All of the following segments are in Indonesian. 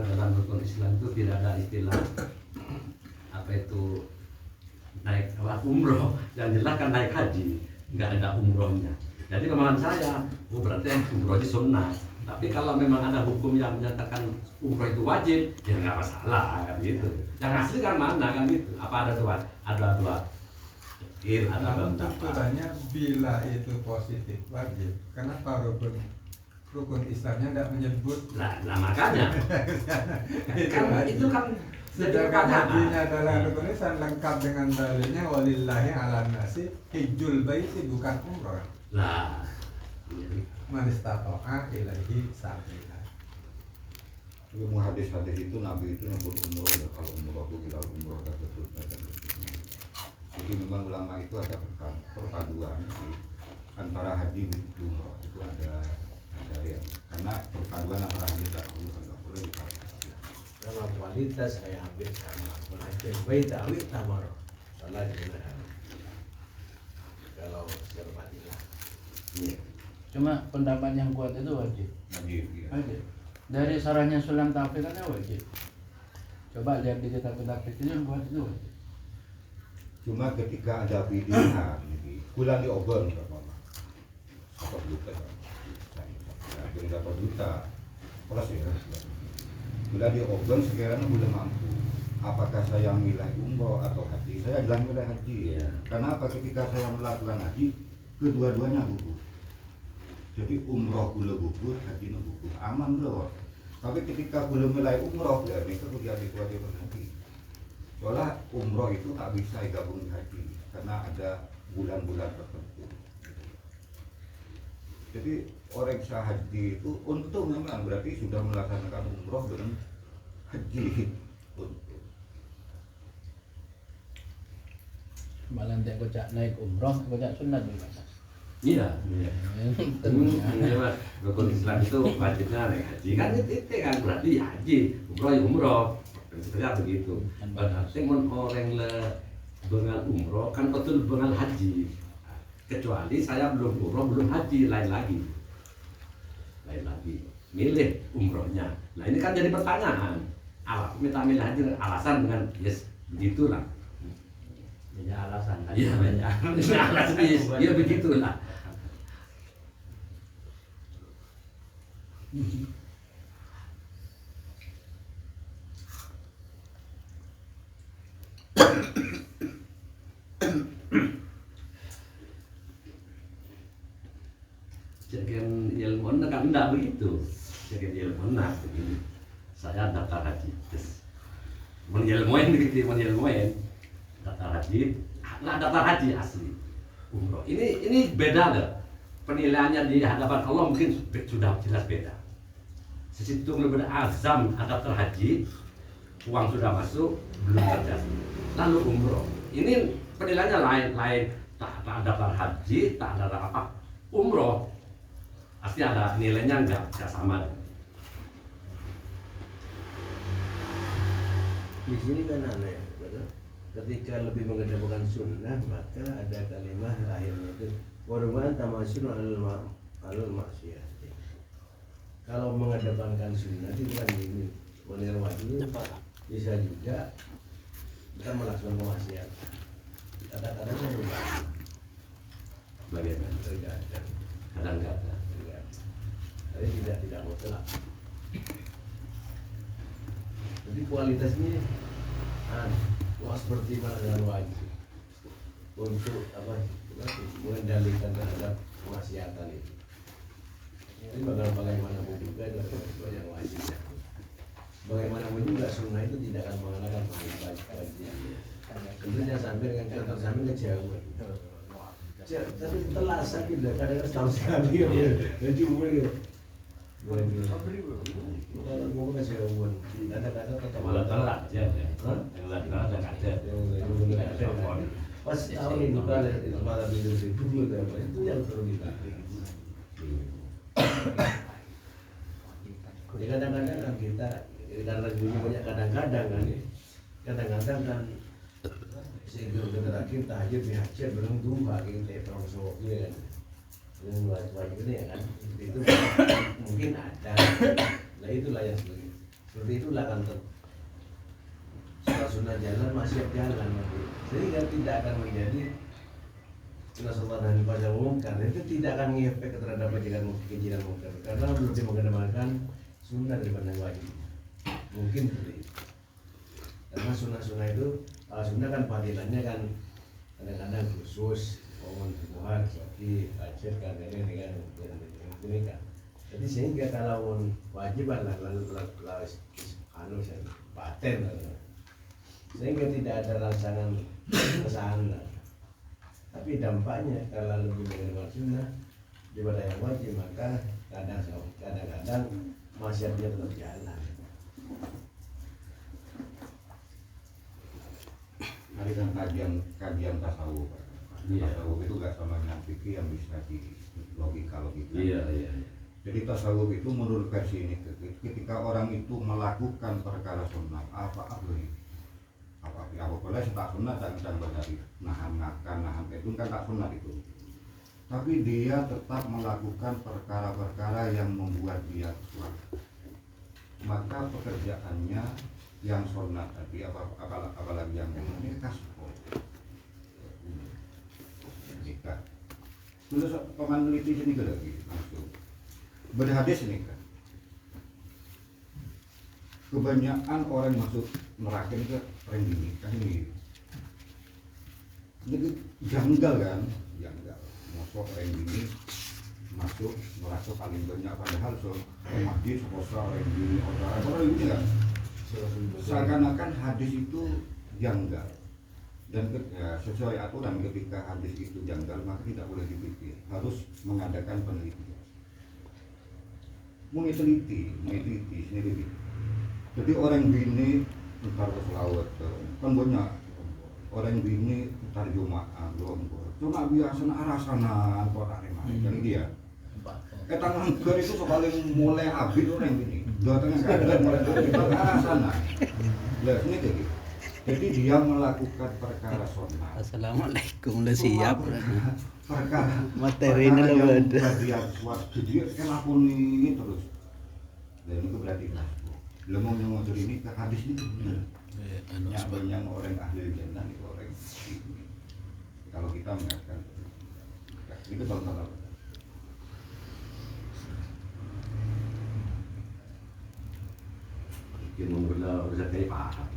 dalam rukun Islam itu tidak ada istilah apa itu naik umroh, yang jelas kan naik haji, nggak ada umrohnya. Jadi pemahaman saya, berarti umroh itu sunnah. Tapi kalau memang ada hukum yang menyatakan umroh itu wajib, ya nggak masalah kan gitu. Yang asli kan mana kan gitu? Apa ada dua? Ada dua. Ada tuntutannya bila itu positif wajib. Kenapa rukun Islamnya tidak menyebut? Nah makanya. Kan itu kan sedangkan hajinya adalah rukun Islam lengkap dengan dalilnya walillahi ala nasi hijjul baiti bukan umroh. Lah, Man istata'a ilaihi sabila. Ilmu hadis-hadis itu Nabi itu nyebut umroh ya, kalau umroh itu bila umroh dan seterusnya. Jadi memang ulama itu ada perpaduan antara haji dan umroh itu ada ya, karena perpaduan antara haji dan umroh nggak boleh dipisahkan. Dalam kualitas saya hampir sama. Menajib bayi ta'wid tamar. Salah juga. Kalau sermatilah. iya. Cuma pendapat yang kuat itu wajib. Wajib ya. Wajib. Dari sarahnya Sulam Taufik kan wajib. Coba lihat di kitab-kitab itu yang kuat itu wajib. Cuma ketika ada pilihan, bulan diobrol nggak apa-apa. 1 juta, yang dapat juta, plus ya. Bulan diobrol sekarang belum mampu. Apakah saya milih umroh atau haji? Saya bilang milih haji. Iya. Karena apa? Ketika saya melakukan haji, kedua-duanya gugur. Jadi umroh gula gugur, haji no gugur, aman bro. Tapi ketika belum mulai umroh, ya mereka kuliah di haji. Soalnya umroh itu tak bisa digabung di haji karena ada bulan-bulan tertentu. Jadi orang yang sah haji itu untung memang berarti sudah melaksanakan umroh dengan haji. Untung. Malah nanti kocak naik umroh, kocak sunat juga. Iya. Memang rukun Islam itu wajibnya naik haji kan itu kan berarti ya haji, umroh ya umroh. Prinsipnya begitu. Berarti orang le bengal umroh kan betul bengal haji. Kecuali saya belum umroh belum haji lain lagi. Milih umrohnya. Nah ini kan jadi pertanyaan. Minta milih haji alasan dengan yes begitulah. Banyak alasan. Iya banyak. Alasan iya begitulah. Sekian ilmu kan enggak begitu. Sekian ilmu begini. Saya daftar haji. Menilmuin begitu, menilmuin daftar haji. Nah, daftar haji asli umroh. Ini beda loh. Penilaiannya di hadapan Allah mungkin sudah jelas beda. Sesitu lebih azam daftar haji, uang sudah masuk, belum terjadi. Lalu umroh. Ini penilaiannya lain. Tak daftar haji, tak ada apa. Umroh pasti ada nilainya enggak sama. Di sini kan aneh, betul? Ketika lebih mengedepankan sunnah, maka ada kalimat akhirnya itu warman tamasun alul maksiyah. Kalau mengedepankan sunnah itu kan ini menilai wajib, bisa juga kita melakukan kemaksiatan. Kadang-kadang saya berubah. Bagaimana? Tergantung. Kadang-kadang. Tapi tidak mutlak. Jadi kualitasnya wah seperti mana dengan wajib untuk apa mengendalikan terhadap kemaksiatan itu. Jadi bagaimanapun juga itu yang wajib. Bagaimanapun juga sunnah itu tidak akan mengalahkan kewajiban. Tentunya sampai dengan kata sampai kejauhan. Tapi telah sakit dah kadang-kadang setahun sekali ya. Jadi umur ya. Kalau mau kejauhan, kadang-kadang tetap Malah telat ya. Yang lain ada kader. Pas tahun itu kan itu malah biru itu yang perlu kita. Jadi kadang-kadang kan kita karena punya banyak kadang-kadang kan sehingga terakhir tahajud bihajat belum tumbak gitu termasuk gitu kan dengan wajib ini ya kan itu mungkin ada. Nah itulah yang seperti itulah kan sunnah jalan masih jalan nanti, sehingga tidak akan menjadi sunnah dan ibadah umum, karena itu tidak akan ngefek terhadap kejiran mungkar karena lebih mengedepankan sunnah daripada wajib. Mungkin seperti itu, karena sunnah itu sunnah kan fadilahnya kan kadang-kadang khusus mohon Tuhan seperti hajat kan ini kan ini kan. Jadi sehingga kalau wajib adalah anu paten, sehingga tidak ada rangsangan kesana. Tapi dampaknya kalau lebih mengenal sunnah daripada yang wajib, maka kadang-kadang maksiatnya tetap jalan. Hari kan kajian tasawuf. Tasawuf itu gak sama dengan fikih yang bisa di logika. Iya. Jadi tasawuf itu menurut versi ini, ketika orang itu melakukan perkara sunnah, apa boleh tak sunnah dan berdari nahan makan, nahan itu kan tak sunnah itu. Tapi dia tetap melakukan perkara-perkara yang membuat dia kuat. Maka pekerjaannya yang sunnah tadi, apalagi yang ini kasih. Nikah. Terus pemanliti sini ke lagi langsung. Berhadis ini kan. Kebanyakan orang masuk neraka itu orang gini, kan ini. Jadi janggal kan, janggal. Masuk orang gini masuk neraka paling banyak, padahal hadis orang gini orang ini kan. Seakan-akan hadis itu janggal. Dan sesuai aturan ketika hadis itu janggal maka tidak boleh dipikir, harus mengadakan penelitian. Meneliti sendiri. Jadi orang bini entar ke selawat, kan banyak orang bini entar Jumatan, cuma biasa arah sana kok tak remah. Jadi dia. Tangan ger itu paling mulai abid orang bini. Dua tengah kadang mulai abid arah sana. Lah ini gitu. Jadi dia melakukan perkara sunnah. Assalamualaikum, udah siap. Perkara Materi ini lo ada. Dia jadi kelakoni terus. Dan itu berarti lemong yang mau ini ke hadis itu benar. Yang orang ahli jannah itu orang ini. Kalau kita mengatakan itu contoh. Mungkin mengguna urusan kayak paham.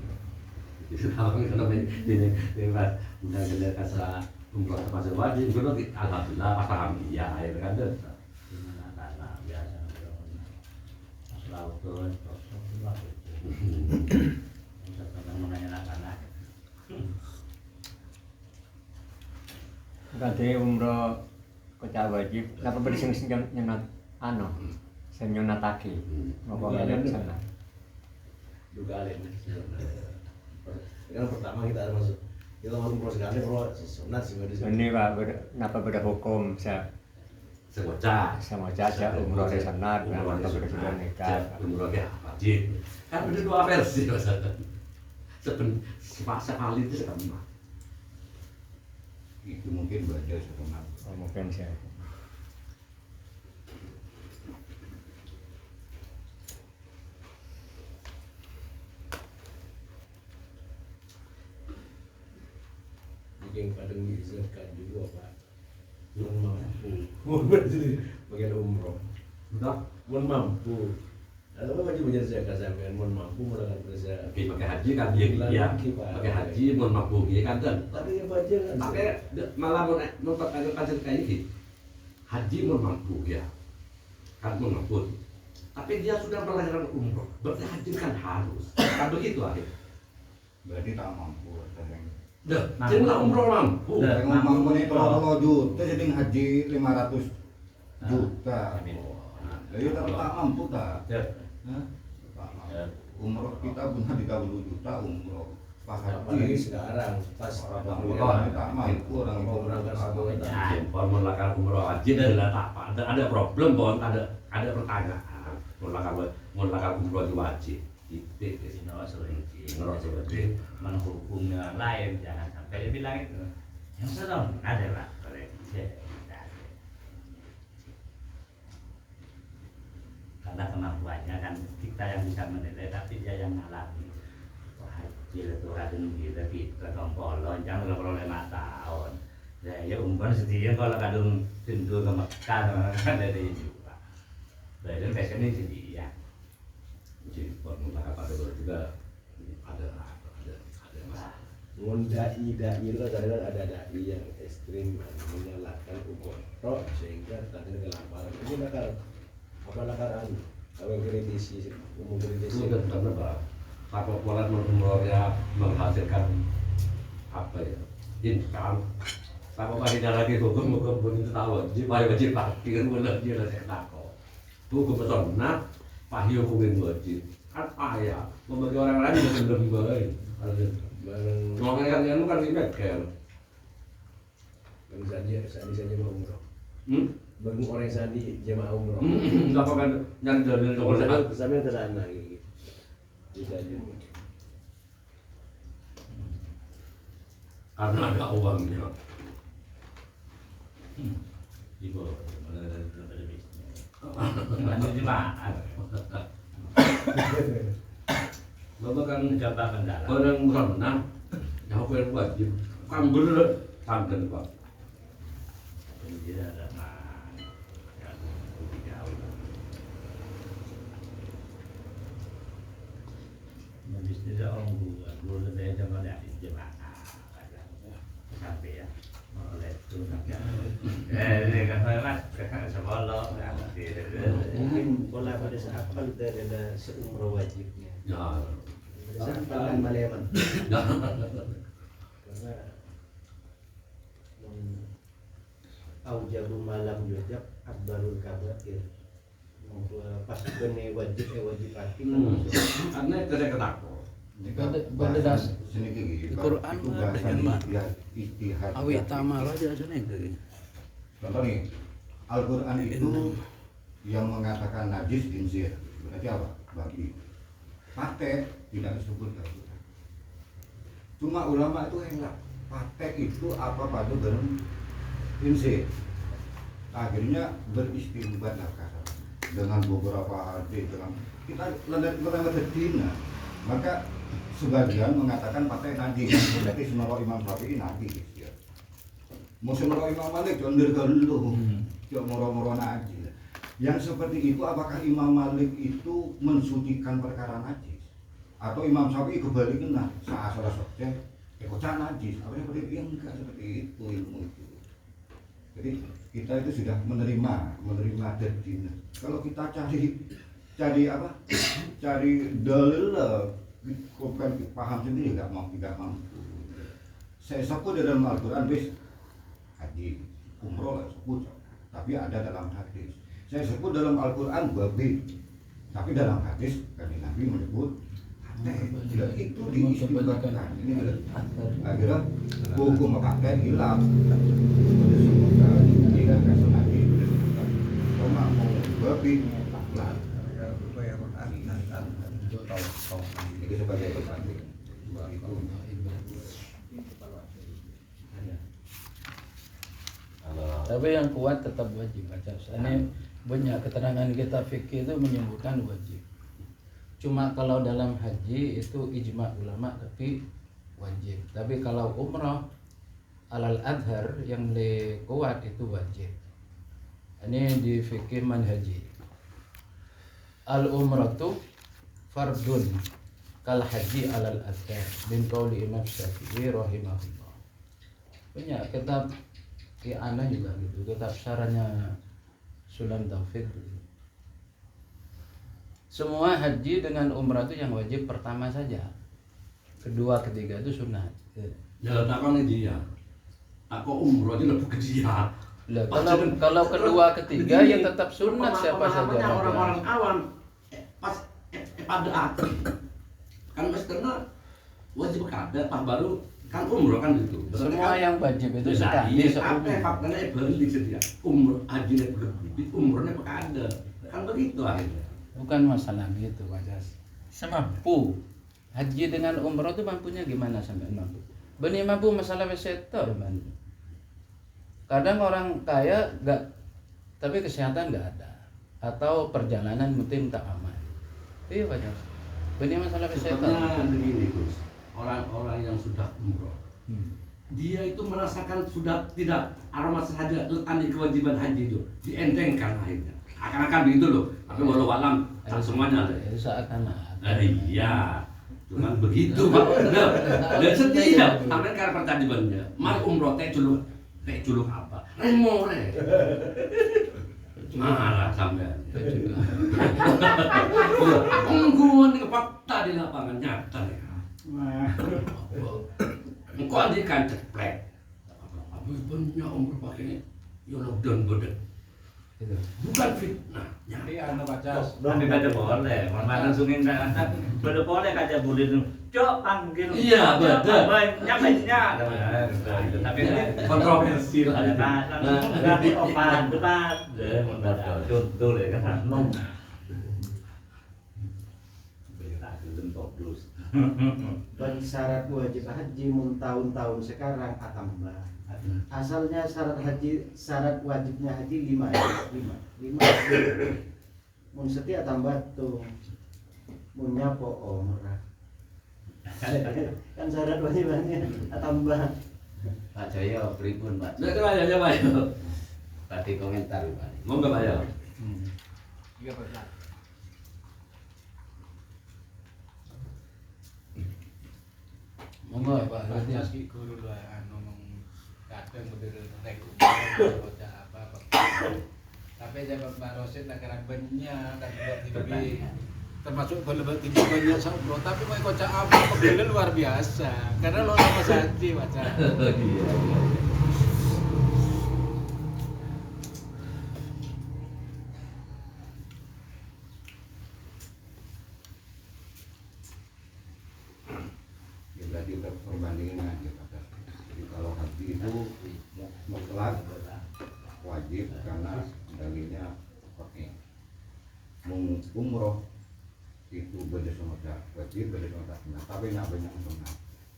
Kalau ini udah ada kasar umroh termasuk wajib, itu alhamdulillah paham ya, air kan deh. Karena biasa laut turun, Kade umroh kota wajib, napa beri sing nyenat sing nyunatake. Ngopo ngene sana. Dugaan ini. Yang pertama kita masuk umroh sekali, umroh sunat sih Ini Pak, napa beda hukum Semoga aja umroh di sana dengan untuk sudah nikah. Umroh ya wajib. Kan ada dua versi maksudnya. Sekali itu sekali. Itu mungkin baca sunat. Mungkin saya. yang kadang diizinkan juga Pak, belum mampu, berarti bagian umroh, belum mampu. Kalau wajib menjadi zakat sampean belum mampu melakukan perjalanan. Pakai haji kan iya, pakai haji belum mampu iya kan kan. Tapi yang baca kan. Pakai malah mau pakai kajian kayak ini, haji belum mampu ya, kan belum mampu. Tapi dia sudah melahirkan umroh, berarti haji kan harus, kan begitu akhir. Berarti tak mampu. Dah, jumlah umroh mampu. Yang mampu nih kalau juta jadi haji 500 juta. Jadi tak mampu tak. Umroh kita punya 30 juta umroh. Pak Apalagi haji sekarang pas orang tak mampu orang itu berangkat satu Ya, melakukan umroh haji adalah apa? Ada problem bon, ada pertanyaan. Melakukan umroh wajib. Titik di sini menghukum dengan lain, jangan sampai dia bilang itu yang sedang ada Pak. karena kemampuannya kan kita yang bisa menilai tapi dia yang ngalami. Wah, gila tuh kadang gila kita tompol lonjang kalau 5 tahun. Ya umpan sedih kalau kadang pintu ke Mekah kan dari juga. Dari passionnya sedih ya. Jadi formula pada juga ada mas. Dai itu kan kadang ada dai yang ekstrim menyalakan umroh sehingga tadi kelaparan. Ini nakar apa nakaran? Kalau kritisi umum kritisi. Itu kan karena apa? Pak Polat umrohnya menghasilkan apa ya? Income. Sama kali lagi hukum pun itu tahu. Jadi wajib parkir benar dia lah saya takut. Hukum betul. Nah, pahio hukum wajib. Kan ayah membagi orang lain juga belum baik. Ngomongin kan yang kan ribet kan. Baru saja mau umroh. Baru orang sandi jemaah umroh. Apa kan yang dari orang sampai ke sana gitu. Tidak juga. Karena ada uangnya. Ibu lanjut jemaah. Bapak kan Coba mendalam. orang menang, yang hukum wajib. Kan bener, tanggen pak. Dia ada yang lebih jauh. Habis itu orang gua lebih jangan dari jemaah. Sampai ya. Oleh itu sampai. Ini kan mas, sebolok. Mungkin pola pada saat ada seumroh wajibnya. Ya, Pada saat paling maleman. Karena aujabu malam yujab akbarul kabair. Pas kene wajib hati. karena itu saya ketakut. Benda das. Quran itu bahasa istihad. Awi tamal aja sana itu. Contoh nih, Al-Quran itu yang mengatakan najis khinzir. Berarti apa? Babi. Patek tidak disebut Al-Quran. Cuma ulama itu hebat. Patek itu apa pada dalam khinzir. Akhirnya beristimbat dengan beberapa hadis dengan kita lengan dina. Maka sebagian mengatakan patek najis. Berarti menurut Imam Syafi'i najis. Musim Imam Malik condir galuh, cok moro-moro najis. Yang seperti itu apakah Imam Malik itu mensucikan perkara najis? Atau Imam Syafi'i kebaliknya salah sokce, kocak najis. Apa seperti itu? Enggak seperti itu ilmu itu. Jadi kita itu sudah menerima dadina. Kalau kita cari apa? Cari dalil, bukan paham sendiri tidak mampu. Saya sebut dalam Al-Quran bis haji, umroh sebut, tapi ada dalam hadis. Saya sebut dalam Al-Quran babi, tapi dalam hadis kami Nabi menyebut tidak itu diistimbatkan. Ini akhirnya hukum pakai hilang. Tidak kasih Nabi cuma mau babi lah. Itu sebagai perbanding. Tapi yang kuat tetap wajib baca. Ini banyak keterangan kita fikih itu menyebutkan wajib. Cuma kalau dalam haji itu ijma ulama tapi wajib. Tapi kalau umrah alal adhar yang lebih kuat itu wajib. Ini di fikih manhaji. Al umratu fardun kal haji alal adhar min qauli Imam Syafi'i rahimahullah. Banyak kitab Ana juga gitu, kitab sarannya Sulam Taufik gitu. Semua haji dengan umrah itu yang wajib pertama saja, kedua ketiga itu sunat. Ya takkan dia. Aku umroh aja lebih ke dia. Lah, kalau kedua ketiga ya tetap sunat siapa saja. Orang-orang awam pas pada akhir kan mas karena wajib kada pas baru kan umroh kan itu. Semua yang wajib itu sekali apa faktanya balik sedia. Umroh haji nek begitu, umrohnya kada. Kan begitu akhirnya. Bukan masalah gitu, Pak Jas. Semampu. Haji dengan umroh itu mampunya gimana sampai mampu? Benih mampu masalah setor, bantu. Kadang orang kaya enggak, tapi kesehatan enggak ada. atau perjalanan mutim tak aman. Iya Pak Jas. Ini masalah kesehatan. Sebabnya begini Gus, orang-orang yang sudah umroh, dia itu merasakan sudah tidak aroma saja letani kewajiban haji itu dientengkan akhirnya. Akan-akan begitu loh, tapi walau alam tak semuanya. Itu seakan-akan. Iya, cuman begitu Pak. Dan setiap sampai karena pertanyaan mal umroh teh culuk apa? Remore. Marah sampean. Ungguan ke fakta di lapangan nyata ya. Engkau andikan ceplek. Apa punya umroh pakai lockdown bodoh. Bukan fitnah. Tapi anu Pak Jas. Tapi pada boleh, mana sungin pada boleh kaca boleh tuh. Cok panggil. Iya betul. Nyapanya. Tapi kontroversi lah. Tapi opan depan. Contoh deh kan. Bagi syarat wajib haji mun tahun-tahun sekarang atambah. Asalnya syarat wajibnya haji 5 mun setiap tambah tuh mun nyapo umrah. Kan syarat wajibnya tambah. Pak Jaya pripun Pak? Itu aja Pak. Tadi komentar Pak. Monggo Pak ya. Iya Pak Jas. Monggo Pak, nanti aski guru lah anu kadang bener nek baca apa. Tapi jabat Pak Rosid nak kerang banyak dan lebih termasuk lebih tinggi banyak sama tapi mau kocak apa pembeli luar biasa karena lo sama saji baca. Berarti kita perbandingan aja Pak. Jadi kalau haji itu mutlak wajib karena dalilnya oke. Umroh itu beda sama wajib, beda sama sunnah. Tapi nggak banyak sunnah.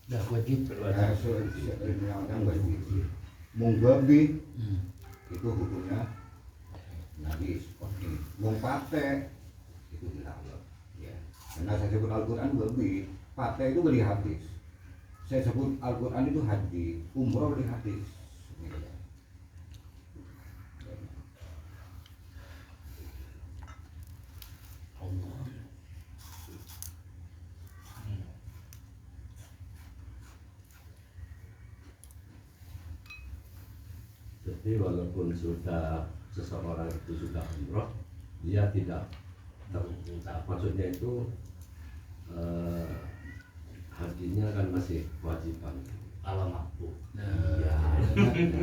Dah wajib. Yang wajib. Munggabi itu hukumnya najis. Oke. Mungpate itu dilarang. Ya. Karena saya sebut Al-Quran babi, pate itu beli hadis. Saya sebut Al-Quran itu haji, umroh beli hadis. Jadi walaupun sudah seseorang itu sudah umroh, dia tidak maksudnya itu hajinya kan masih kewajiban kalau mampu.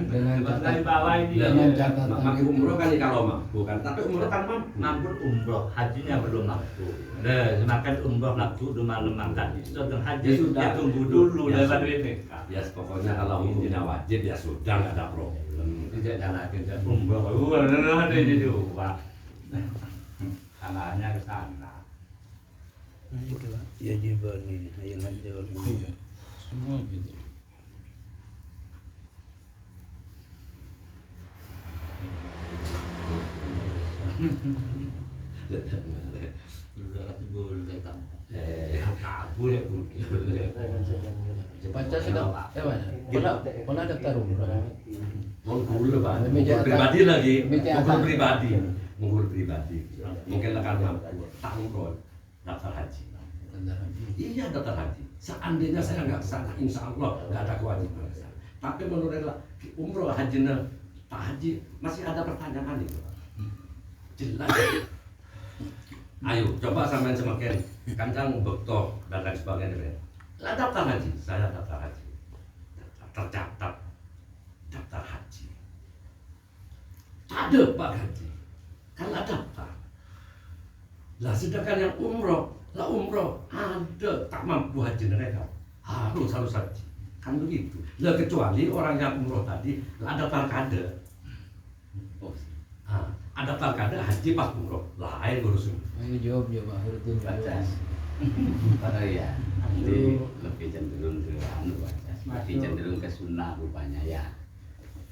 Dengan dari bawah ini. dengan catatan Mampu umroh kan kalau mampu kan, tapi umroh kan mampu. Mampu umroh, hajinya belum mampu. Nah, semakin umroh mampu rumah lemah tadi. Sudah haji Ya sudah. ya tunggu dulu Ya daripada sudah. ini. Ya pokoknya kalau hukumnya wajib ya sudah nggak ada problem. Tidak jalan kita umroh. Ada ini juga. Salahnya ke sana. Nah itu Pak. Ya jiban nih, ayat haji wal umrah. semua gitu. Kabur ya Baca sudah. Pernah daftar umroh. Menggul Pak, Meja menggul pribadi lagi, meja menggul atas. pribadi, menggul pribadi. Mungkin akan mampu, tak umroh, daftar haji. Iya daftar haji. Seandainya saya nggak kesana, insya Allah nggak ada kewajiban. Tapi menurut umroh haji tak haji masih ada pertanyaan itu. Jelas. Ayo coba sampean semakin kancang bekto dan lain sebagainya. Lah daftar haji, saya daftar haji. Tercatat daftar haji. Ada Pak haji. Kan ada daftar. Lah sedangkan yang umroh, lah umroh ada tak mampu haji mereka. Harus haji. Kan begitu. Lah kecuali orang yang umroh tadi lah ada parkade. Ada parkade haji pas umroh, lain urusan. Ayo jawab Harudin Baca. Pada ya, nanti lebih cenderung ke anu Baca. Lebih cenderung ke sunnah rupanya ya.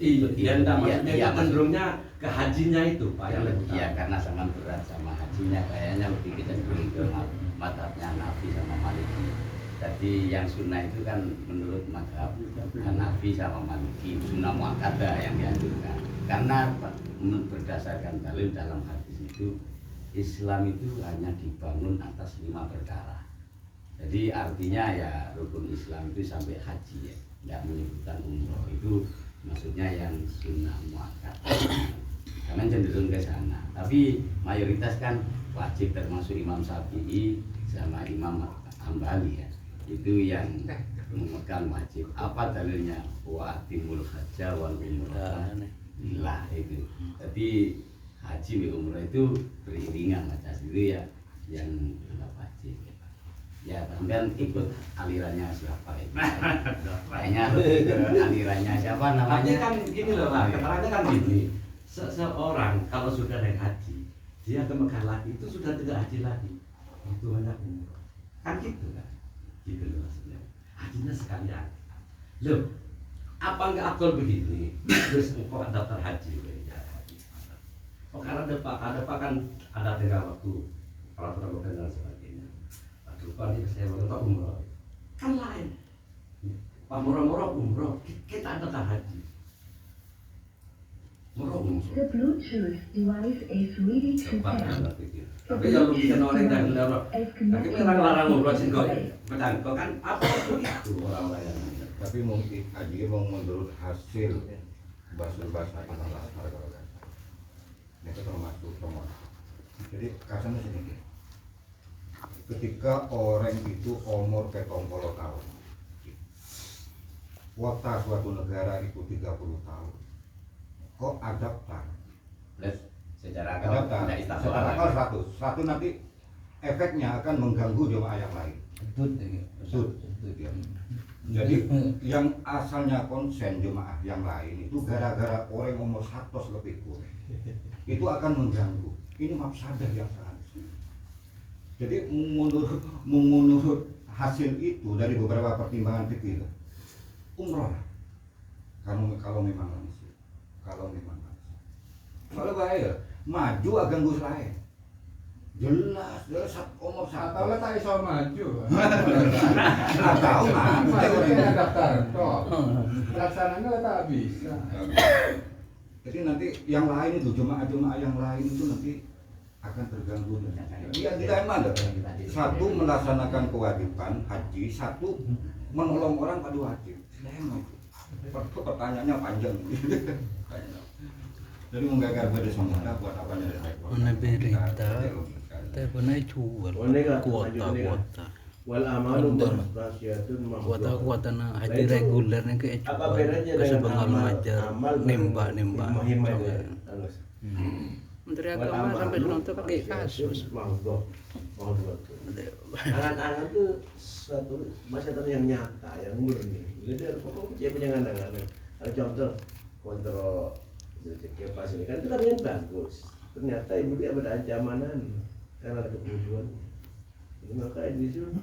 Iya, enggak, maksudnya iya, itu cenderungnya ke hajinya itu Pak yang lebih Iya, utama. karena sangat berat sama hajinya, kayaknya lebih kita cenderung ke madhabnya Hanafi sama Maliki. Jadi yang sunnah itu kan menurut madhab Hanafi sama Maliki, sunnah muakkadah yang dianjurkan. Karena berdasarkan dalil dalam hadis itu, Islam itu hanya dibangun atas 5 perkara. Jadi artinya ya rukun Islam itu sampai haji ya, tidak menyebutkan umroh. Itu maksudnya yang sunnah muakkadah. Karena cenderung ke sana. Tapi mayoritas kan wajib, termasuk Imam Syafi'i sama Imam Hambali ya. Itu yang memegang wajib. Apa dalilnya? Wa atimul hajja wal umrah lillah itu. Jadi haji dan umrah itu beriringan macam itu ya, yang tidak wajib. Ya, sampean ikut alirannya siapa itu? Kayaknya alirannya siapa Tapi namanya? kan gini loh Pak, keterangannya kan gini. Seseorang kalau sudah naik haji, dia ke Mekah lagi itu sudah tidak haji lagi. Itu hanya umroh. Kan gitu kan? Gitu loh maksudnya. Hajinya sekalian. Loh, apa enggak akal begini? Terus engkau daftar haji, ya haji. Oh, karena ada kan ada tengah waktu peraturan lokal dan sebagainya. Aduh, Pak, ini saya mau umroh. Kan lain. Pak murah-murah umroh, kita daftar haji. Murah umroh. The Bluetooth device is ready to Cepat, pair. saya pikir. Tapi kalau bikin orang dan larang, tapi larang umroh sih kok. Betul, kok kan apa itu orang-orang yang Tapi mungkin aja mau menurut hasil bahasa Allah. Itu termasuk. Jadi kasarnya sini. Ketika orang itu umur ke 30 tahun, kuota suatu negara itu 30 tahun, kok adaptan? Secara akal tidak istiqomah. Secara akal 100 nanti efeknya akan mengganggu jemaah yang lain. Betul. Ya. Jadi yang asalnya konsen jemaah yang lain itu gara-gara orang umur 100 lebih kurang, itu akan mengganggu. Ini mafsadah yang sangat. Jadi menurut hasil itu dari beberapa pertimbangan fikih, umroh kalau memang langsung, kalau bahaya maju agak gus lain, jelas umur Atau lah tak iso maju. tahu Maksudnya daftar toh. Pelaksananya lah tak bisa. Jadi nanti yang lain itu jemaah-jemaah yang lain itu nanti akan terganggu. Dia tidak emang. Satu melaksanakan kewajiban haji, satu menolong orang pada wajib. Emang. Pertanyaannya panjang. Jadi menggagar pada semuanya buat apa nya Mana berita, telepon aja jual kuota. Wal amalu rasyatun Kuota haji regulernya ke apa bedanya dengan kesebengal amal majar nembak. Menteri Agama sampai nonton pakai kasus. Angan-angan tuh suatu masyarakat yang nyata, yang murni. Jadi pokoknya dia punya angan-angan. Ada contoh kontrol kipas ini kan itu kan yang bagus. Ternyata ibu dia ada ancaman karena ada kebutuhan. Maka di situ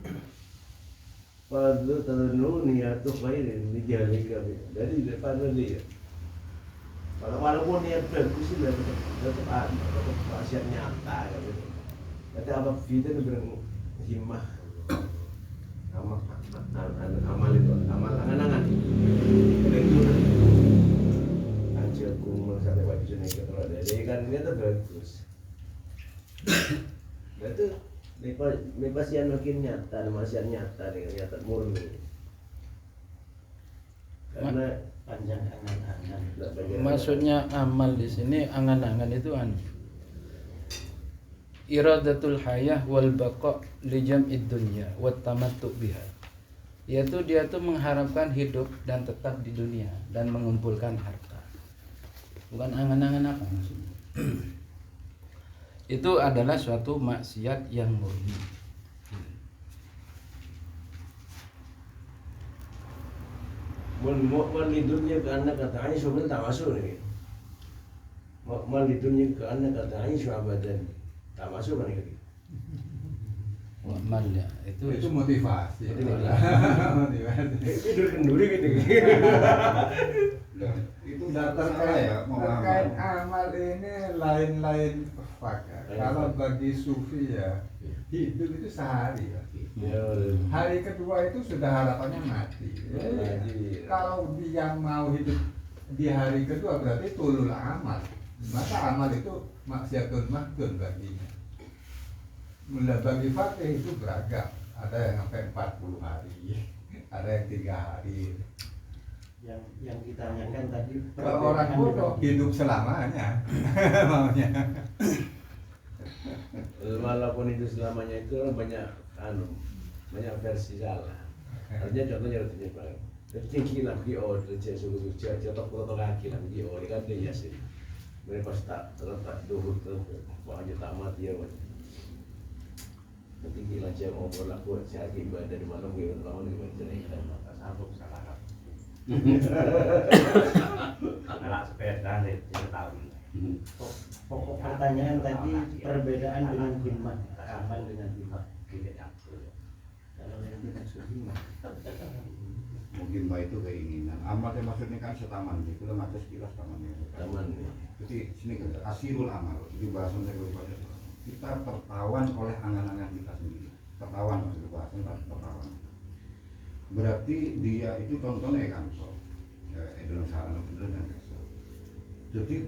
pada terlalu niat khairin dijalika. Jadi depan dia. Walaupun niat bagus sih tetap wasiat nyata gitu. Tapi apa kita berhimmah amal itu amal angan-angan. Itu anjir kumul sampai wajib naik ke jadi kan ini tuh bagus. Itu Bebasian makin nyata, masih nyata nih, nyata murni. Karena panjang angan-angan. Maksudnya amal di sini angan-angan itu iradatul hayah wal baqa li jam'id dunya wa tamattu biha. Yaitu dia tuh mengharapkan hidup dan tetap di dunia dan mengumpulkan harta. Bukan angan-angan apa maksudnya? Itu adalah suatu maksiat yang murni. Melidunnya ke anak katanya sebenarnya tak masuk nih. Melidunnya ke anak katanya suabadan tak masuk kan ini. Amal ya, Itu motivasi. Motivasi. Tidur kenduri gitu. Dan itu Nah, salah ya terkait pemahaman. amal ini lain-lain fakir. Kalau bagi sufi ya hidup itu sehari ya. Ya, Hari kedua itu sudah harapannya mati. Kalau dia mau hidup di hari kedua berarti tulul amal. Maka amal itu maksiatul mahdun baginya. Mula bagi fakih itu beragam. Ada yang sampai 40 hari, ada yang 3 hari. Yang ditanyakan tadi Kalau orang bodoh hidup selamanya maunya. walaupun itu selamanya itu banyak banyak versi salah. Artinya contohnya artinya Pak. Tinggi lah di oh kerja suruh cetok foto kaki lah di oh kan dia sih. Mereka tak terletak dulu tuh aja tamat ya. Tinggi lah jam obor lah buat sehari ibadah di malam gitu lama di baca dan maka sabuk salah. Anak sepeda nih, kita tahu. pokok pertanyaan tadi perbedaan dengan himmah, amal dengan himmah. Kalau yang dimaksud himmah. Mungkin itu keinginan. Amal yang maksudnya kan setaman. Itu lah macam sekilas tamannya. Taman. Jadi sini kan asirul amal. Itu bahasan saya kepada kita tertawan oleh angan-angan kita sendiri. Tertawan maksudnya bahasan tertawan. Berarti dia itu contohnya kan dalam saran bener dan jadi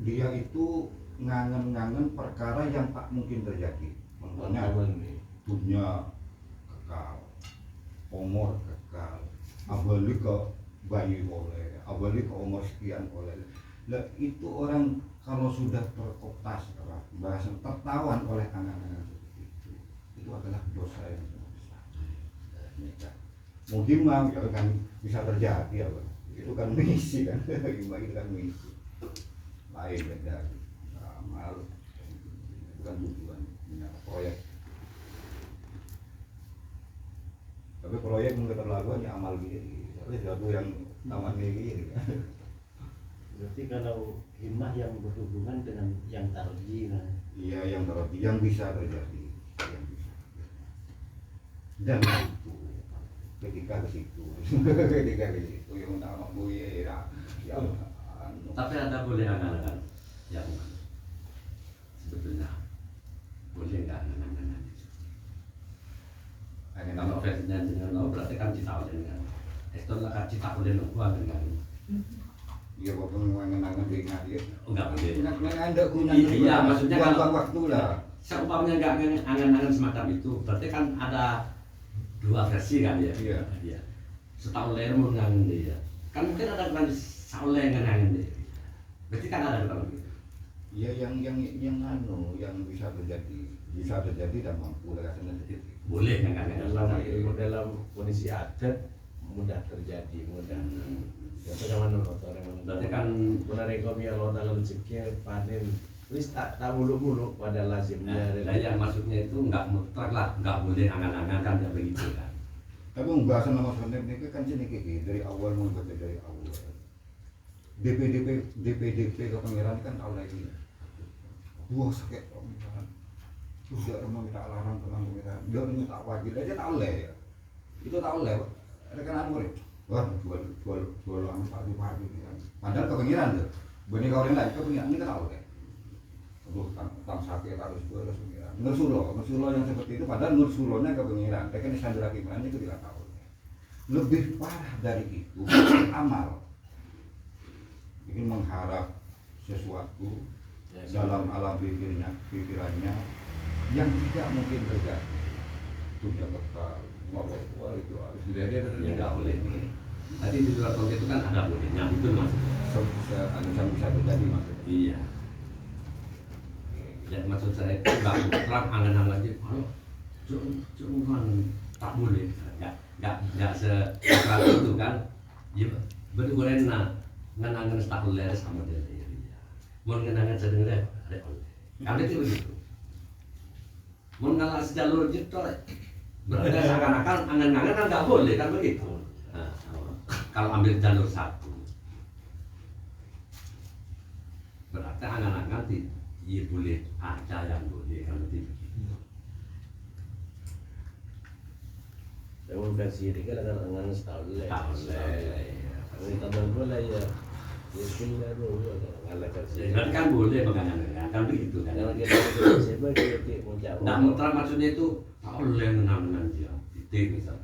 dia itu ngangen-ngangen perkara yang tak mungkin terjadi. Contohnya dunia kekal, umur kekal, abali ke bayi boleh, abali ke umur sekian boleh. Nah, itu orang kalau sudah terkooptasi bahasa tertawan oleh angan-angan seperti itu adalah dosa yang besar. Mungkin mah ya kan bisa terjadi ya, Bang. Itu kan misi kan, itu kan misi. Lain beda, amal bukan tujuan, proyek. Tapi proyek mungkin keterlaluan ya amal diri. Tapi sesuatu yang taman diri. Berarti kalau himmah yang berhubungan dengan yang tarji, Iya yang terjadi, yang bisa terjadi, yang bisa. Dan itu ketika ke situ yang nama buye ya. Tapi ada boleh angan-angan yang sebetulnya boleh nggak angan-angan itu? Kalau versinya dengan lo berarti kan cita oleh dengan itu lah kan cita oleh nunggu dengan Iya walaupun mengenangan dengan dia enggak boleh. Nggak ada guna. Iya maksudnya kalau waktu lah. seumpamanya nggak angan-angan semacam itu berarti kan ada dua versi kan ya. Iya. Iya. Setahu leher mau ngangen dia. Kan mungkin ada kan saule yang ngangen dia. Berarti kan ada kalau gitu. Iya yang bisa terjadi dan mampu rasanya sedikit. Boleh ngangen. Dalam kondisi adat mudah terjadi, mudah. Contohnya mana Berarti kan menarekomi Allah Ta'ala rezeki panen wis tak mulu-mulu pada lazimnya. nah, yang maksudnya itu nggak mutlak lah, nggak boleh angan-angan kan ya begitu kan. Tapi pembahasan nama sebenarnya ini kan sini dari awal membaca dari awal. DPDP ke pangeran kan tahu lagi. Dua sakit pangeran. Sudah rumah minta larang tenang pangeran. Dia minta wajib aja tahu lah ya. Itu tahu lah. Ada kan anu nih. Wah jual anu pagi kan. Padahal ke pangeran tuh. Benih kau lain ke pangeran ini kan tahu lah. Aduh tam sakit harus jual pangeran. Nursulo yang seperti itu padahal nursulonya ke pangeran. Tapi kan disandera gimana itu tidak tahu. Lebih parah dari itu amal. Ingin mengharap sesuatu dalam alam pikirannya yang tidak mungkin terjadi. Dunia kekal, wah itu harus Ya nggak boleh. Tadi di surat Taubat itu kan ada bolehnya itu maksudnya. bisa terjadi maksudnya. Iya. Ya maksud saya itu nggak mutlak angan-angan aja. Kalau cuma tak boleh. Nggak sekeras itu kan. Ya betul-betul ngenangan setahun leres sama dia. Mau ngenangan sedengar ada boleh. Karena itu begitu. Mau ngalah sejalur gitu, berarti seakan-akan angan-angan kan nggak boleh kan begitu. Nah, kalau ambil jalur satu, berarti angan-angan ya boleh ada yang boleh kan begitu. Namun versi ini kan dengan setahun lah. Kalau tambah gue lah ya. Ya tinggal dulu ngalah versi. Jadi kan boleh pengangan kan begitu kan. Kalau kita siapa kita mau jawab. Nah, mutra maksudnya itu oleh menang dia. Itu misal.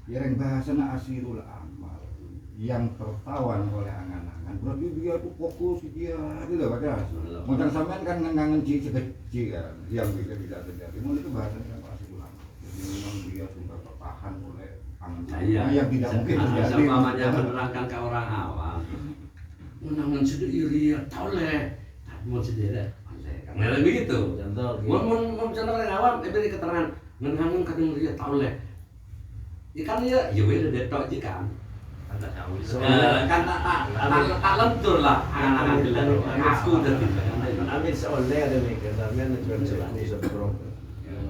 Ya yang bahasanya asirul amal yang tertawan oleh angan-angan berarti dia tuh fokus dia itu loh pada macam sampean kan ngangen kecil kan yang tidak terjadi mau itu bahasanya apa asirul amal jadi memang dia sudah tertahan oleh angan-angan yang tidak mungkin terjadi Seumpamanya menerangkan ke orang awam menangan sendiri ya toleh mau sendiri kan begitu Contoh mau contoh orang awam beri keterangan menangan kadang dia toleh ikan ya weh detok ikan kan tak lentur lah angan-angan dulu aku udah ambil seoleh ada nih kesannya juga sebelum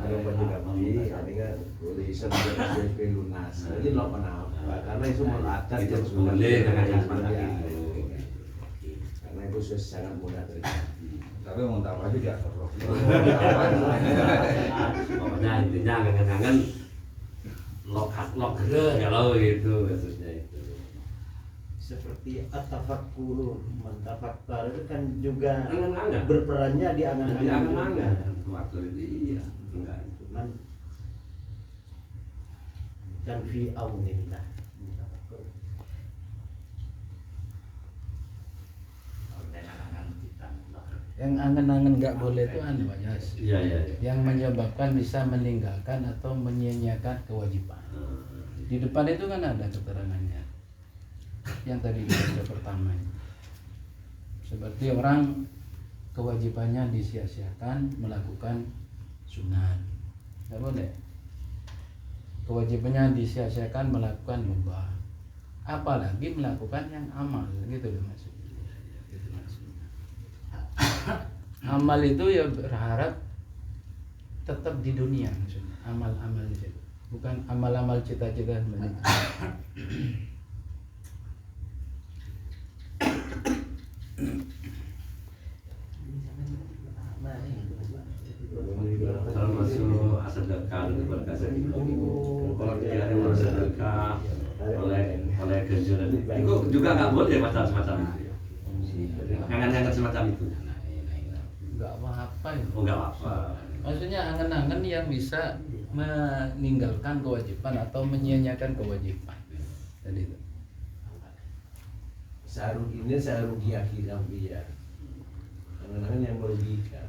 ada banyak kami kan boleh sampai lunas jadi lo kenapa karena itu melatar itu boleh dengan yang seperti itu karena itu sangat mudah terjadi tapi mau tahu aja dia terus pokoknya intinya angan-angan lok kalau itu maksudnya itu seperti at-tafakkuru, mentafakkar itu kan juga angan-angan berperannya di angan-angan. di angan-angan waktu itu iya enggak Cuman kan fi aunillah. Yang angan-angan nggak boleh itu anu Pak Yas. iya Yang menyebabkan bisa meninggalkan atau menyia-nyiakan kewajiban. Di depan itu kan ada keterangannya. Yang tadi kita pertama itu. Seperti orang kewajibannya disia-siakan melakukan sunat. Nggak boleh. Kewajibannya disia-siakan melakukan mubah. Apalagi melakukan yang amal, gitu loh maksudnya. Gitu maksudnya. Amal itu ya berharap tetap di dunia maksudnya. Amal-amal itu. Bukan amal-amal cita-cita sebenarnya. termasuk sedekah itu berkasih kalau dia ada sedekah oleh kejuran itu juga nggak boleh macam semacam itu ya angan-angan semacam itu Nggak apa-apa ya. oh nggak apa Maksudnya angan-angan yang bisa meninggalkan kewajiban atau menyia-nyiakan kewajiban. Jadi itu. seharusnya seharusnya akhir ambiya angan-angan yang merugikan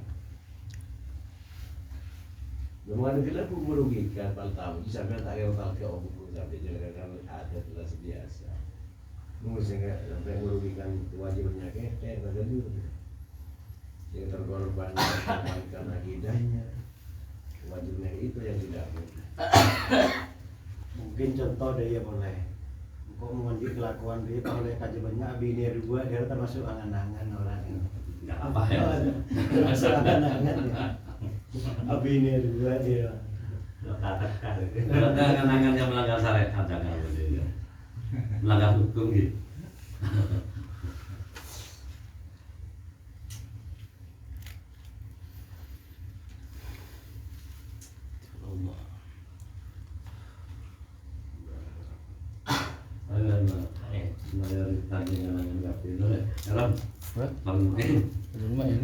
memang ada pun merugikan kalau tahu sampai tak kira tak ke orang sampai jangan ada jelas biasa mungkin sampai merugikan wajibnya kayak ada dulu yang terkorban karena akidahnya wajibnya itu yang tidak Mungkin contoh dia boleh. Kok mengundi kelakuan dia oleh kajiannya abinir dua dia termasuk angan-angan orang ini. nggak apa ya Termasuk angan-angan ya. Abinir dua dia. angan-angan yang melanggar syariat jangan boleh melanggar hukum gitu mayoritas dengan angan-angan itu ya Belum main.